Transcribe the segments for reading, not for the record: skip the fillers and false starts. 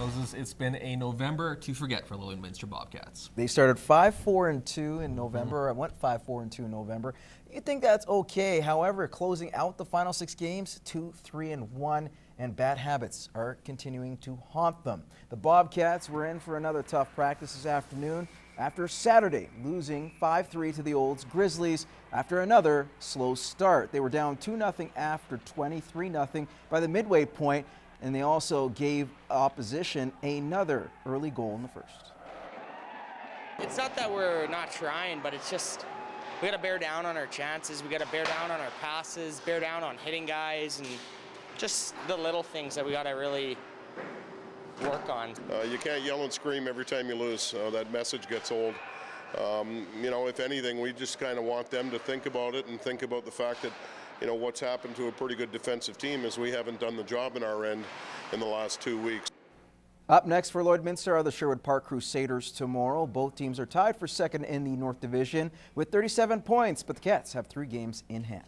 Moses, it's been a November to forget for Lloydminster Bobcats. They started 5-4-2 in November. I went 5-4-2 in November. You think that's okay. However, closing out the final 6 games, 2-3-1, and bad habits are continuing to haunt them. The Bobcats were in for another tough practice this afternoon after Saturday losing 5-3 to the Olds Grizzlies after another slow start. They were down 2-0 after 23-0 by the midway point, and they also gave opposition another early goal in the first. It's not that we're not trying, but it's just we got to bear down on our chances. We got to bear down on our passes, bear down on hitting guys, and just the little things that we got to really work on. You can't yell and scream every time you lose. That message gets old. You know, if anything, we just kind of want them to think about it and think about the fact that, you know, what's happened to a pretty good defensive team is we haven't done the job in our end in the last 2 weeks. Up next for Lloydminster are the Sherwood Park Crusaders tomorrow. Both teams are tied for second in the North Division with 37 points, but the Cats have 3 games in hand.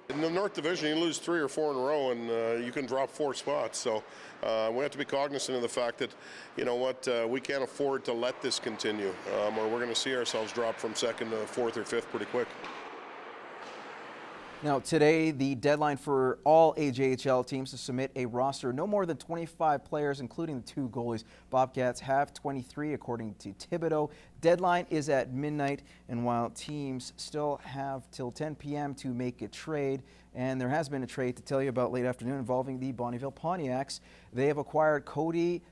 In the North Division, you lose 3 or 4 in a row, and you can drop 4 spots. So we have to be cognizant of the fact that, you know what, we can't afford to let this continue, or we're going to see ourselves drop from second to 4th or 5th pretty quick. Now today, the deadline for all AJHL teams to submit a roster, no more than 25 players, including the 2 goalies. Bobcats have 23 according to Thibodeau. Deadline is at midnight, and while teams still have till 10 p.m. to make a trade, and there has been a trade to tell you about late afternoon involving the Bonnyville Pontiacs, they have acquired Cody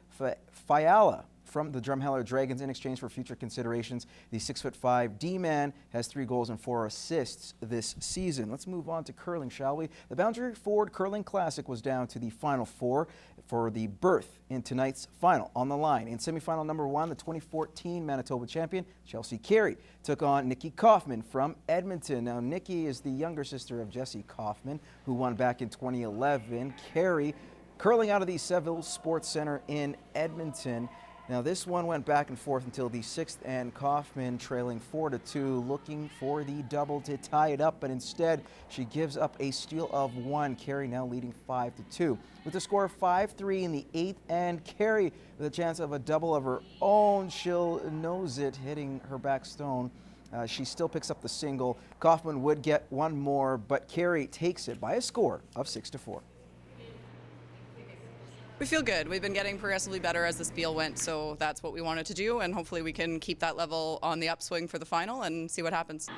Fiala from the Drumheller Dragons in exchange for future considerations. The 6'5" D-man has 3 goals and 4 assists this season. Let's move on to curling, shall we? The Boundary Ford Curling Classic was down to the Final 4 for the berth in tonight's final. On the line in semifinal number 1, the 2014 Manitoba champion, Chelsea Carey, took on Nikki Kaufman from Edmonton. Now, Nikki is the younger sister of Jesse Kaufman, who won back in 2011. Carey curling out of the Seville Sports Center in Edmonton. Now this one went back and forth until the 6th, and Kaufman trailing 4-2, looking for the double to tie it up, but instead she gives up a steal of 1. Carey now leading 5-2. With a score of 5-3 in the 8th, and Carey with a chance of a double of her own. She'll nose it, hitting her back stone. She still picks up the single. Kaufman would get one more, but Carey takes it by a score of 6-4. We feel good. We've been getting progressively better as the spiel went, so that's what we wanted to do, and hopefully we can keep that level on the upswing for the final and see what happens.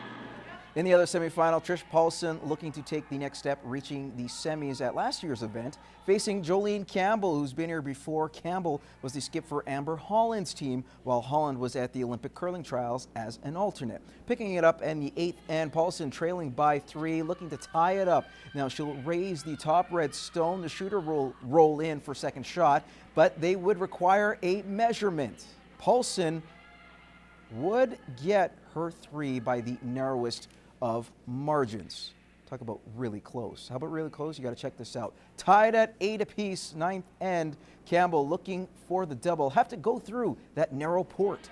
In the other semifinal, Trish Paulson looking to take the next step, reaching the semis at last year's event, facing Jolene Campbell, who's been here before. Campbell was the skip for Amber Holland's team, while Holland was at the Olympic curling trials as an alternate. Picking it up in the 8th, and Paulson trailing by 3, looking to tie it up. Now she'll raise the top red stone. The shooter will roll in for second shot, but they would require a measurement. Paulson would get her 3 by the narrowest of margins. Talk about really close. How about really close? You got to check this out. Tied at 8 apiece, 9th end. Campbell looking for the double. Have to go through that narrow port.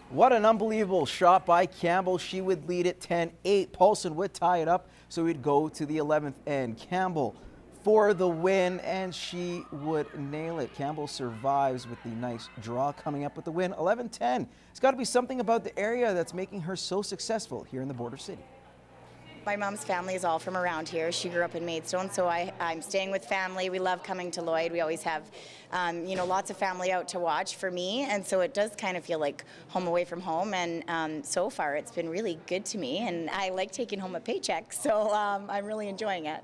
What an unbelievable shot by Campbell. She would lead it 10-8. Paulson would tie it up, so we'd go to the 11th end. Campbell for the win, and she would nail it. Campbell survives with the nice draw, coming up with the win, 11-10. It's got to be something about the area that's making her so successful here in the border city. My mom's family is all from around here. She grew up in Maidstone, so I'm staying with family. We love coming to Lloyd. We always have, you know, lots of family out to watch for me, and so it does kind of feel like home away from home, and so far it's been really good to me, and I like taking home a paycheck, so I'm really enjoying it.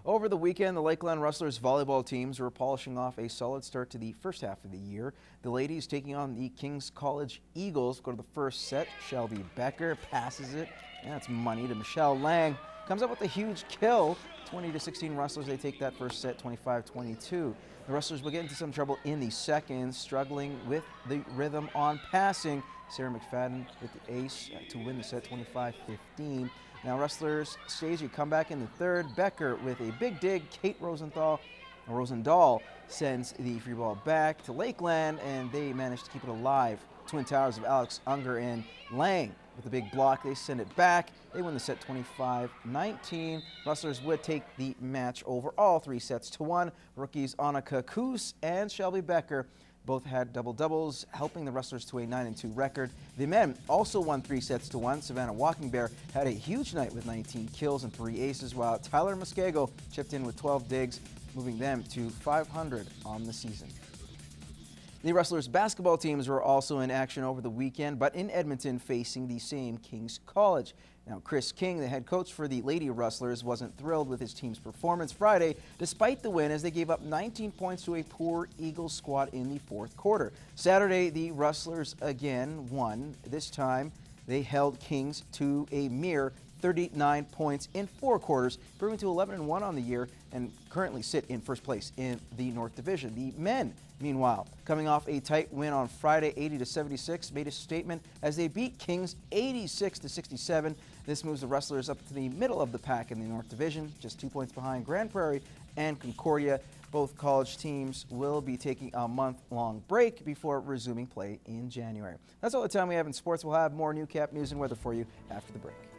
Over the weekend, the Lakeland Rustlers volleyball teams were polishing off a solid start to the first half of the year. The ladies taking on the King's College Eagles. Go to the first set. Shelby Becker passes it. And that's money to Michelle Lang. Comes up with a huge kill. 20-16 Rustlers. They take that first set, 25-22. The Rustlers will get into some trouble in the second, struggling with the rhythm on passing. Sarah McFadden with the ace to win the set, 25-15. Now Rustlers stage a comeback in the third. Becker with a big dig. Kate Rosendahl sends the free ball back to Lakeland, and they manage to keep it alive. Twin Towers of Alex Unger and Lang with a big block. They send it back. They win the set 25-19. Rustlers would take the match overall 3 sets to 1. Rookies Annika Koos and Shelby Becker both had double-doubles, helping the Rustlers to a 9-2 record. The men also won 3 sets to 1. Savannah Walking Bear had a huge night with 19 kills and 3 aces, while Tyler Muskego chipped in with 12 digs, moving them to 500 on the season. The Rustlers basketball teams were also in action over the weekend, but in Edmonton facing the same King's College. Now, Chris King, the head coach for the Lady Rustlers, wasn't thrilled with his team's performance Friday, despite the win, as they gave up 19 points to a poor Eagles squad in the 4th quarter. Saturday, the Rustlers again won. This time, they held Kings to a mere 39 points in 4 quarters, improving to 11-1 on the year and currently sit in first place in the North Division. The men, meanwhile, coming off a tight win on Friday, 80-76, made a statement as they beat Kings 86-67. This moves the Rustlers up to the middle of the pack in the North Division, just 2 points behind Grand Prairie and Concordia. Both college teams will be taking a month-long break before resuming play in January. That's all the time we have in sports. We'll have more Newcap news and weather for you after the break.